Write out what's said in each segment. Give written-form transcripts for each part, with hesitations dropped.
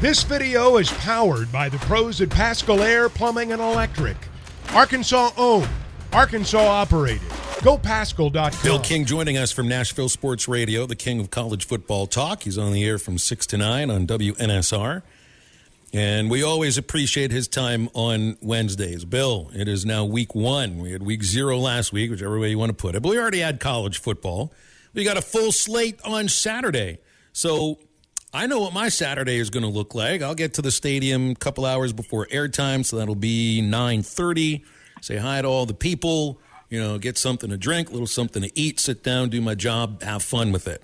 This video is powered by the pros at Pascal Air Plumbing and Electric. Arkansas owned, Arkansas operated. GoPascal.com. Bill King joining us from Nashville Sports Radio, the king of college football talk. He's on the air from 6 to 9 on WNSR. And we always appreciate his time on Wednesdays. Bill, it is now week 1. We had week 0 last week, whichever way you want to put it. But we already had college football. We got a full slate on Saturday. So I know what my Saturday is going to look like. I'll get to the stadium a couple hours before airtime, so that'll be 9:30. Say hi to all the people, get something to drink, a little something to eat, sit down, do my job, have fun with it.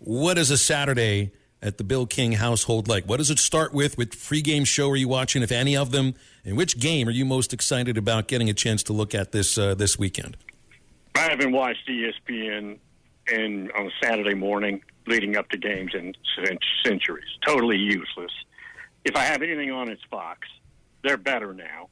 What is a Saturday at the Bill King household like? What does it start with? Which pregame show are you watching, if any of them? And which game are you most excited about getting a chance to look at this weekend? I haven't watched ESPN on a Saturday morning leading up to games in centuries. Totally useless. If I have anything on, it's Fox. They're better now.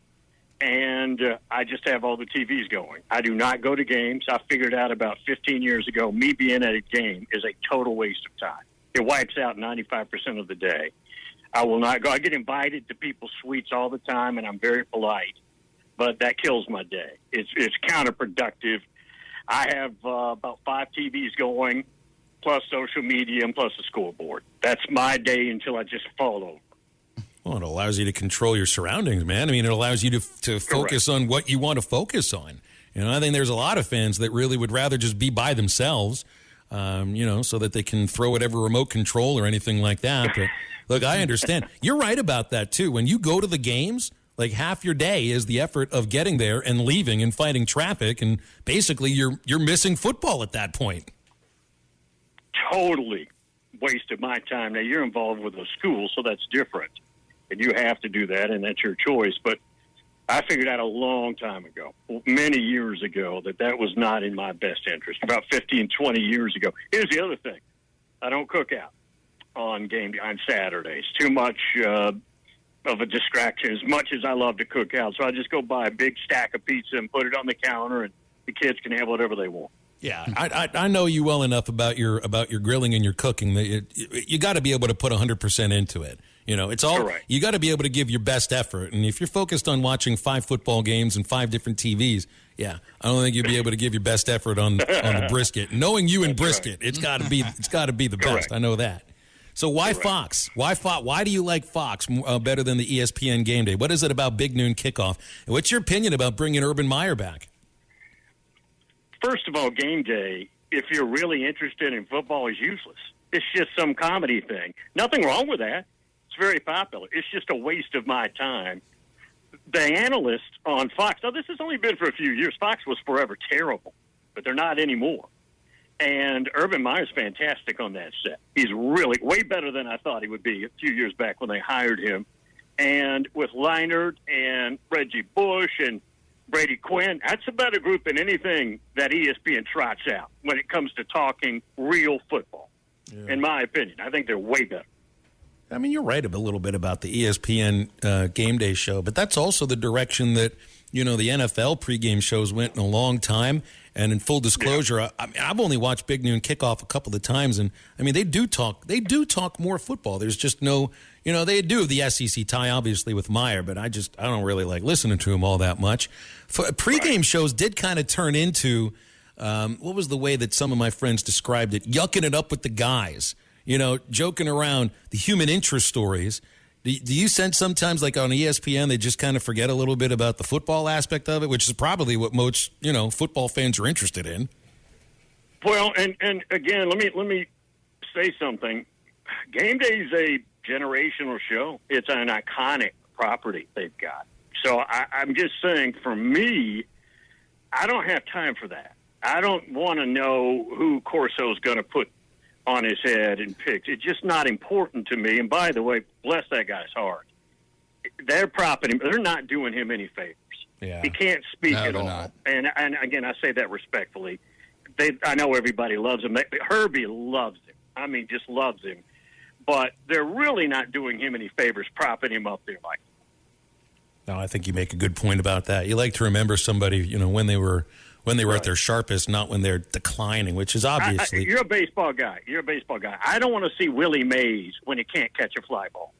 And I just have all the TVs going. I do not go to games. I figured out about 15 years ago, me being at a game is a total waste of time. It wipes out 95% of the day. I will not go. I get invited to people's suites all the time, and I'm very polite, but that kills my day. It's counterproductive. I have about 5 TVs going, plus social media and plus the scoreboard. That's my day until I just fall over. Well, it allows you to control your surroundings, man. I mean, it allows you to focus on what you want to focus on. I think there's a lot of fans that really would rather just be by themselves, so that they can throw whatever remote control or anything like that. But look, I understand. You're right about that, too. When you go to the games, like half your day is the effort of getting there and leaving and fighting traffic, and basically you're missing football at that point. Totally wasted my time. Now, you're involved with a school, so that's different. And you have to do that, and that's your choice. But I figured out a long time ago, many years ago, that was not in my best interest, about 15, 20 years ago. Here's the other thing. I don't cook out on Saturdays. Too much of a distraction, as much as I love to cook out. So I just go buy a big stack of pizza and put it on the counter, and the kids can have whatever they want. Yeah, I know you well enough about your grilling and your cooking that you got to be able to put 100% into it. It's all Correct. You got to be able to give your best effort. And if you're focused on watching 5 football games and 5 different TVs, yeah, I don't think you'll be able to give your best effort on the brisket. Knowing you and brisket, right. It's got to be the Correct. best. I know that. So why Correct. Fox? Why do you like Fox better than the ESPN Game Day? What is it about Big Noon Kickoff? And what's your opinion about bringing Urban Meyer back? First of all, Game Day, if you're really interested in football, is useless. It's just some comedy thing. Nothing wrong with that. It's very popular. It's just a waste of my time. The analysts on Fox, now this has only been for a few years. Fox was forever terrible, but they're not anymore. And Urban Meyer's fantastic on that set. He's really way better than I thought he would be a few years back when they hired him. And with Leinart and Reggie Bush and Brady Quinn, that's a better group than anything that ESPN trots out when it comes to talking real football, in my opinion. I think they're way better. I mean, you're right a little bit about the ESPN Game Day show, but that's also the direction that, the NFL pregame shows went in a long time. And in full disclosure, I've only watched Big Noon Kickoff a couple of times, and I mean, they do talk more football. There's just no, they do have the SEC tie, obviously, with Meyer, but I don't really like listening to him all that much. Pregame shows did kind of turn into, what was the way that some of my friends described it? Yucking it up with the guys, joking around, the human interest stories. Do you sense sometimes, like on ESPN, they just kind of forget a little bit about the football aspect of it, which is probably what most, football fans are interested in? Well, and again, let me say something. Game Day is a generational show. It's an iconic property they've got. So I'm just saying, for me, I don't have time for that. I don't want to know who Corso's going to put on his head and picked. It's just not important to me. And by the way, bless that guy's heart. They're propping him. They're not doing him any favors. Yeah. He can't speak at all. Not. And again, I say that respectfully. I know everybody loves him. Herbie loves him. I mean, just loves him. But they're really not doing him any favors, propping him up there like that. No, I think you make a good point about that. You like to remember somebody, when they were at their sharpest, not when they're declining, which is obviously. You're a baseball guy. I don't want to see Willie Mays when he can't catch a fly ball.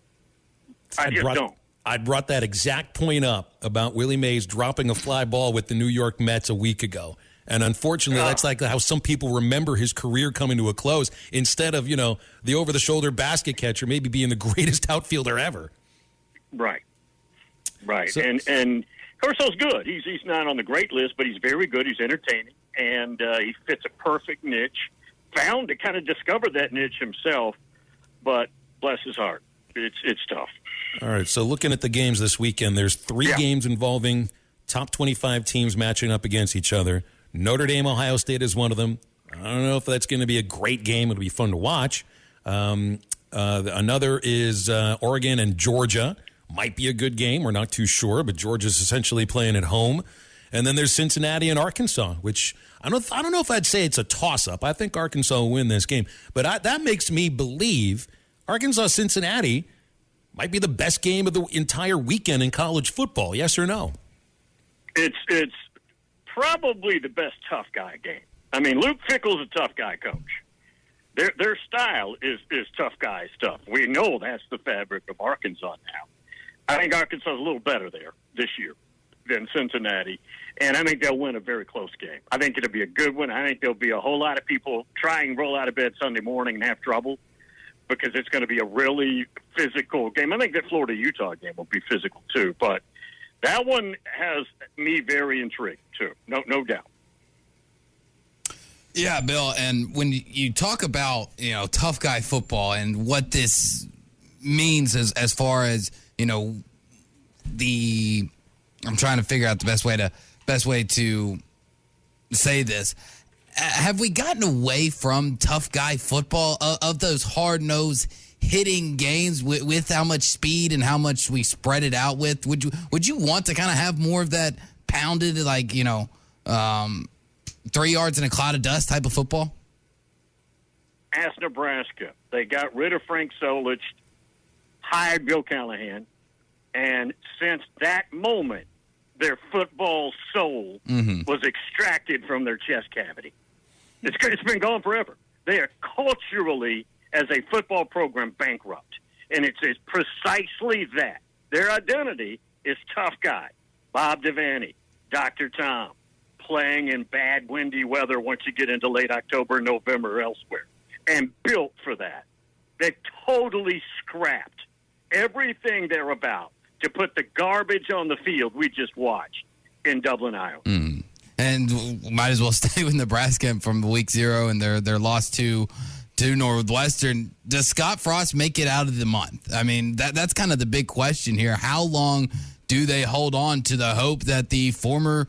I just don't. I brought that exact point up about Willie Mays dropping a fly ball with the New York Mets a week ago. And unfortunately, that's like how some people remember his career coming to a close instead of, the over-the-shoulder basket catcher maybe being the greatest outfielder ever. Right. So, and Corso's good. He's not on the great list, but he's very good. He's entertaining, and he fits a perfect niche. Found to kind of discover that niche himself, but bless his heart, it's tough. All right, so looking at the games this weekend, there's 3 games involving top 25 teams matching up against each other. Notre Dame, Ohio State is one of them. I don't know if that's going to be a great game. It'll be fun to watch. Another is Oregon and Georgia. Might be a good game. We're not too sure, but Georgia's essentially playing at home. And then there's Cincinnati and Arkansas, which I don't know if I'd say it's a toss-up. I think Arkansas will win this game. But that makes me believe Arkansas-Cincinnati might be the best game of the entire weekend in college football. Yes or no? It's probably the best tough guy game. I mean, Luke Fickell's a tough guy coach. Their style is tough guy stuff. We know that's the fabric of Arkansas now. I think Arkansas is a little better there this year than Cincinnati, and I think they'll win a very close game. I think it'll be a good one. I think there'll be a whole lot of people try and roll out of bed Sunday morning and have trouble because it's going to be a really physical game. I think that Florida-Utah game will be physical too, but that one has me very intrigued too. No doubt. Yeah, Bill, and when you talk about, tough guy football and what this means as far as, I'm trying to figure out the best way to say this. Have we gotten away from tough guy football of those hard-nosed hitting games with how much speed and how much we spread it out with? Would you want to kind of have more of that pounded, 3 yards in a cloud of dust type of football? Ask Nebraska. They got rid of Frank Solich, hired Bill Callahan, and since that moment, their football soul was extracted from their chest cavity. It's been gone forever. They are culturally, as a football program, bankrupt. And it's precisely that. Their identity is tough guy. Bob Devaney, Dr. Tom, playing in bad, windy weather once you get into late October, November, or elsewhere. And built for that. They totally scrapped everything they're about to put the garbage on the field we just watched in Dublin, Iowa. And might as well stay with Nebraska from week 0 and their loss to Northwestern. Does Scott Frost make it out of the month? I mean, that's kind of the big question here. How long do they hold on to the hope that the former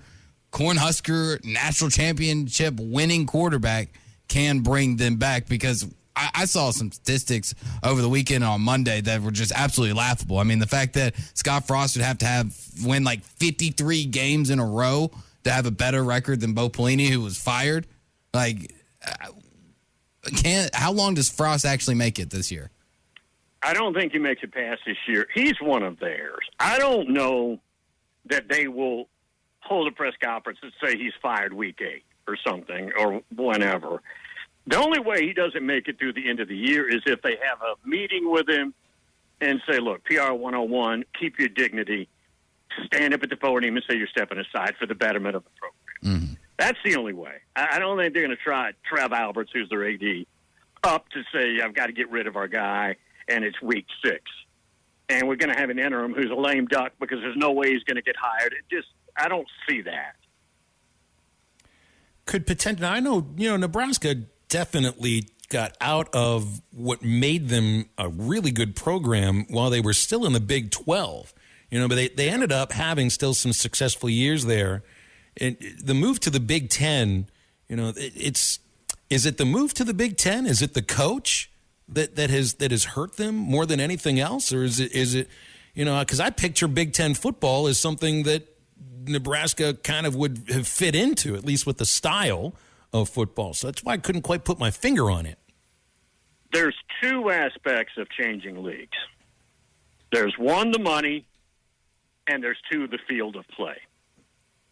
Cornhusker national championship winning quarterback can bring them back? Because I saw some statistics over the weekend on Monday that were just absolutely laughable. I mean, the fact that Scott Frost would have to win like 53 games in a row to have a better record than Bo Pelini, who was fired. How long does Frost actually make it this year? I don't think he makes it past this year. He's one of theirs. I don't know that they will hold a press conference and say he's fired week 8 or something or whenever. The only way he doesn't make it through the end of the year is if they have a meeting with him and say, look, PR 101, keep your dignity, stand up at the podium and say you're stepping aside for the betterment of the program. That's the only way. I don't think they're going to try Trev Alberts, who's their AD, up to say, I've got to get rid of our guy, and it's week 6. And we're going to have an interim who's a lame duck because there's no way he's going to get hired. I don't see that. Could potentially, I know, Nebraska definitely got out of what made them a really good program while they were still in the Big 12. But they ended up having still some successful years there. And the move to the Big 10, is it the move to the Big 10? Is it the coach that has hurt them more than anything else? Or is it because I picture Big 10 football as something that Nebraska kind of would have fit into, at least with the style of football. So that's why I couldn't quite put my finger on it. There's 2 aspects of changing leagues. There's 1, the money, and there's 2, the field of play.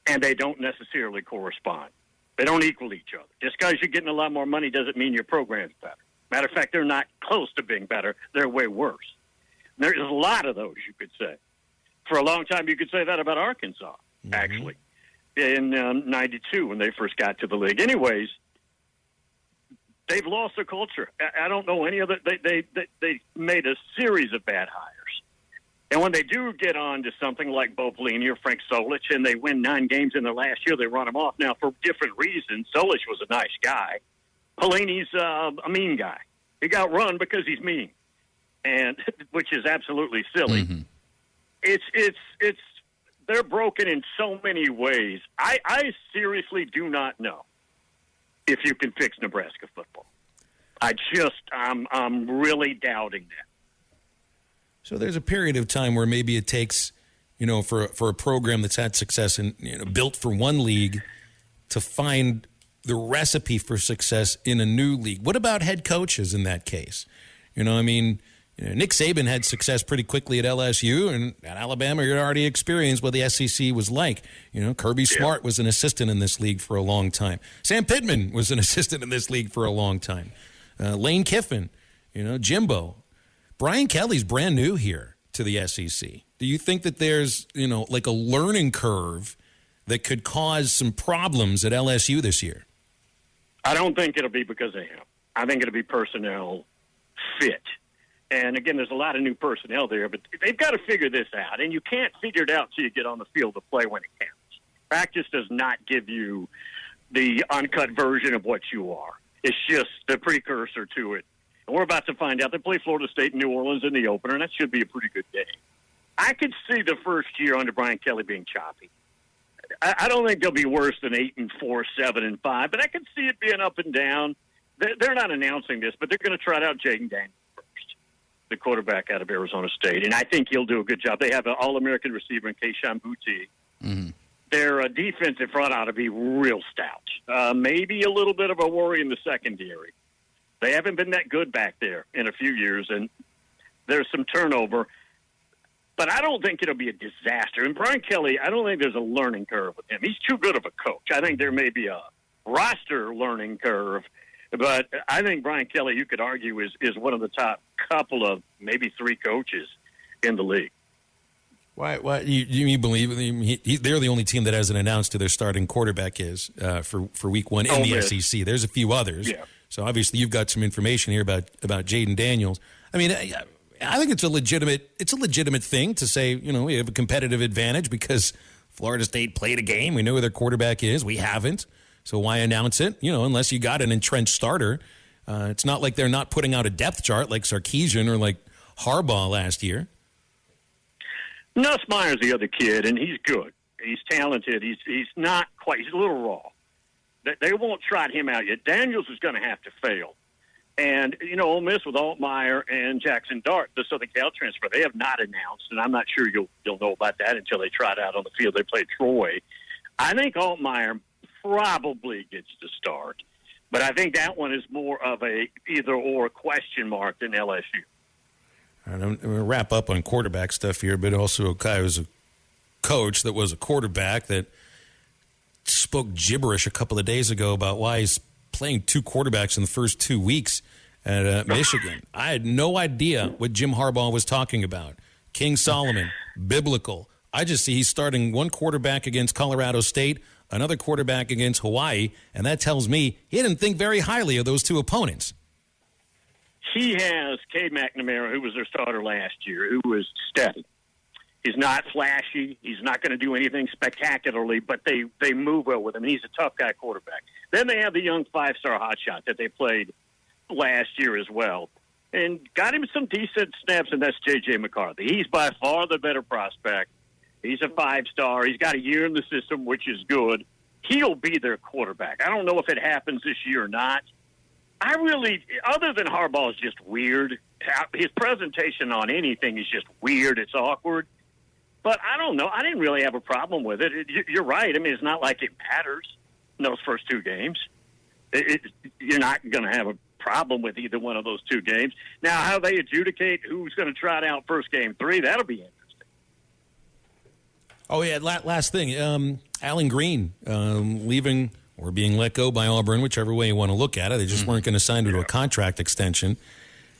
And they don't necessarily correspond. They don't equal each other. Just because you're getting a lot more money doesn't mean your program's better. Matter of fact, they're not close to being better. They're way worse. There's a lot of those, you could say. For a long time, you could say that about Arkansas, actually, in 92 when they first got to the league. Anyways, they've lost their culture. I don't know any other. They made a series of bad hires. And when they do get on to something like Bo Pelini or Frank Solich, and they win 9 games in their last year, they run them off. Now, for different reasons, Solich was a nice guy. Pelini's a mean guy. He got run because he's mean, and which is absolutely silly. Mm-hmm. It's they're broken in so many ways. I seriously do not know if you can fix Nebraska football. I'm really doubting that. So there's a period of time where maybe it takes, for a program that's had success and built for one league to find the recipe for success in a new league. What about head coaches in that case? Nick Saban had success pretty quickly at LSU, and at Alabama, you already experienced what the SEC was like. Kirby Smart was an assistant in this league for a long time. Sam Pittman was an assistant in this league for a long time. Lane Kiffin, Jimbo. Brian Kelly's brand new here to the SEC. Do you think that there's, like a learning curve that could cause some problems at LSU this year? I don't think it'll be because of him. I think it'll be personnel fit. And, again, there's a lot of new personnel there, but they've got to figure this out. And you can't figure it out until you get on the field to play when it counts. Practice does not give you the uncut version of what you are. It's just the precursor to it. And we're about to find out. They play Florida State and New Orleans in the opener, and that should be a pretty good game. I could see the first year under Brian Kelly being choppy. I don't think they'll be worse than 8-4, 7-5, but I could see it being up and down. They're not announcing this, but they're going to trot out Jaden Daniels first, the quarterback out of Arizona State, and I think he'll do a good job. They have an All-American receiver in Keishawn Boutte. Mm-hmm. Their defensive front ought to be real stout. Maybe a little bit of a worry in the secondary. They haven't been that good back there in a few years, and there's some turnover. But I don't think it'll be a disaster. And Brian Kelly, I don't think there's a learning curve with him. He's too good of a coach. I think there may be a roster learning curve. But I think Brian Kelly, you could argue, is one of the top couple of maybe 3 coaches in the league. Why you believe they're the only team that hasn't announced who their starting quarterback is for week 1 in the SEC? There's a few others. Yeah. So obviously you've got some information here about Jaden Daniels. I mean, I think it's a legitimate thing to say, we have a competitive advantage because Florida State played a game. We know who their quarterback is. We haven't. So why announce it? Unless you got an entrenched starter. It's not like they're not putting out a depth chart like Sarkisian or like Harbaugh last year. Nussmeier's the other kid, and he's good. He's talented. He's not quite. He's a little raw. They won't trot him out yet. Daniels is going to have to fail. And, Ole Miss with Altmaier and Jackson Dart, the Southern Cal transfer, they have not announced, and I'm not sure you'll know about that until they trot out on the field. They play Troy. I think Altmaier probably gets the start, but I think that one is more of a either-or question mark than LSU. I'm going to wrap up on quarterback stuff here, but also a guy who's a coach that was a quarterback that spoke gibberish a couple of days ago about why he's playing 2 quarterbacks in the first 2 weeks at Michigan. I had no idea what Jim Harbaugh was talking about. King Solomon, biblical. I just see he's starting 1 quarterback against Colorado State, another quarterback against Hawaii, and that tells me he didn't think very highly of those 2 opponents. He has Cade McNamara, who was their starter last year, who was steady. He's not flashy. He's not going to do anything spectacularly, but they move well with him. He's a tough guy quarterback. Then they have the young 5-star hotshot that they played last year as well and got him some decent snaps, and that's J.J. McCarthy. He's by far the better prospect. He's a 5-star. He's got a year in the system, which is good. He'll be their quarterback. I don't know if it happens this year or not. Other than Harbaugh is just weird. His presentation on anything is just weird. It's awkward. But I don't know. I didn't really have a problem with it. You're right. I mean, it's not like it matters in those first 2 games. You're not going to have a problem with either one of those 2 games. Now, how they adjudicate who's going to trot out first game 3, that'll be interesting. Oh, yeah, last thing. Alan Green leaving or being let go by Auburn, whichever way you want to look at it. They just weren't going to sign him to a contract extension.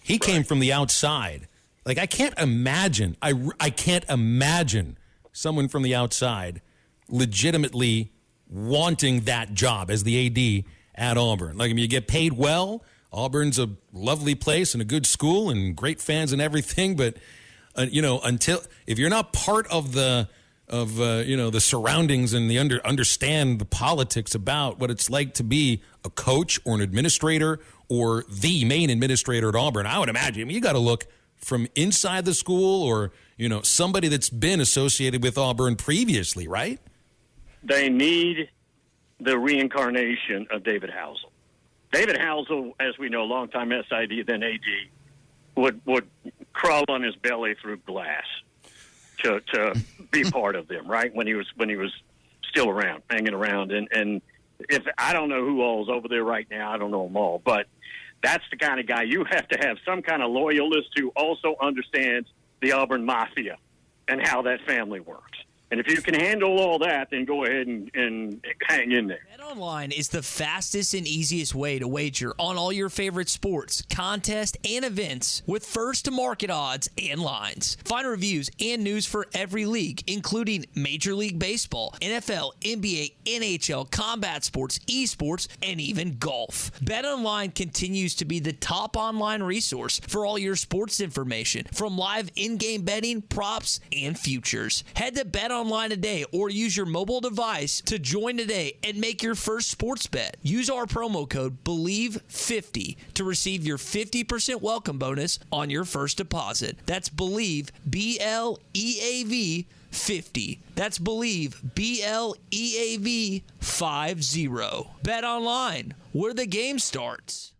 He came from the outside Like, I can't imagine. I can't imagine someone from the outside legitimately wanting that job as the AD at Auburn. Like, I mean, you get paid well. Auburn's a lovely place and a good school and great fans and everything. But, until if you're not part of the surroundings and understand the politics about what it's like to be a coach or an administrator or the main administrator at Auburn, I would imagine you got to look from inside the school or, somebody that's been associated with Auburn previously, right? They need the reincarnation of David Housel. David Housel, as we know, longtime SID, then AD, would crawl on his belly through glass to be part of them, right? When he was still around, hanging around. And if I don't know who all's over there right now, I don't know them all, but that's the kind of guy you have to have some kind of loyalist who also understands the Auburn Mafia and how that family works. And if you can handle all that, then go ahead and hang in there. BetOnline is the fastest and easiest way to wager on all your favorite sports, contests, and events with first-to-market odds and lines. Find reviews and news for every league, including Major League Baseball, NFL, NBA, NHL, combat sports, esports, and even golf. BetOnline continues to be the top online resource for all your sports information, from live in-game betting, props, and futures. Head to BetOnline today or use your mobile device to join today and make your first sports bet. Use our promo code BELIEVE50 to receive your 50% welcome bonus on your first deposit. That's BELIEVE, BLEAV 50. That's BELIEVE, BLEAV 50. Bet online, where the game starts.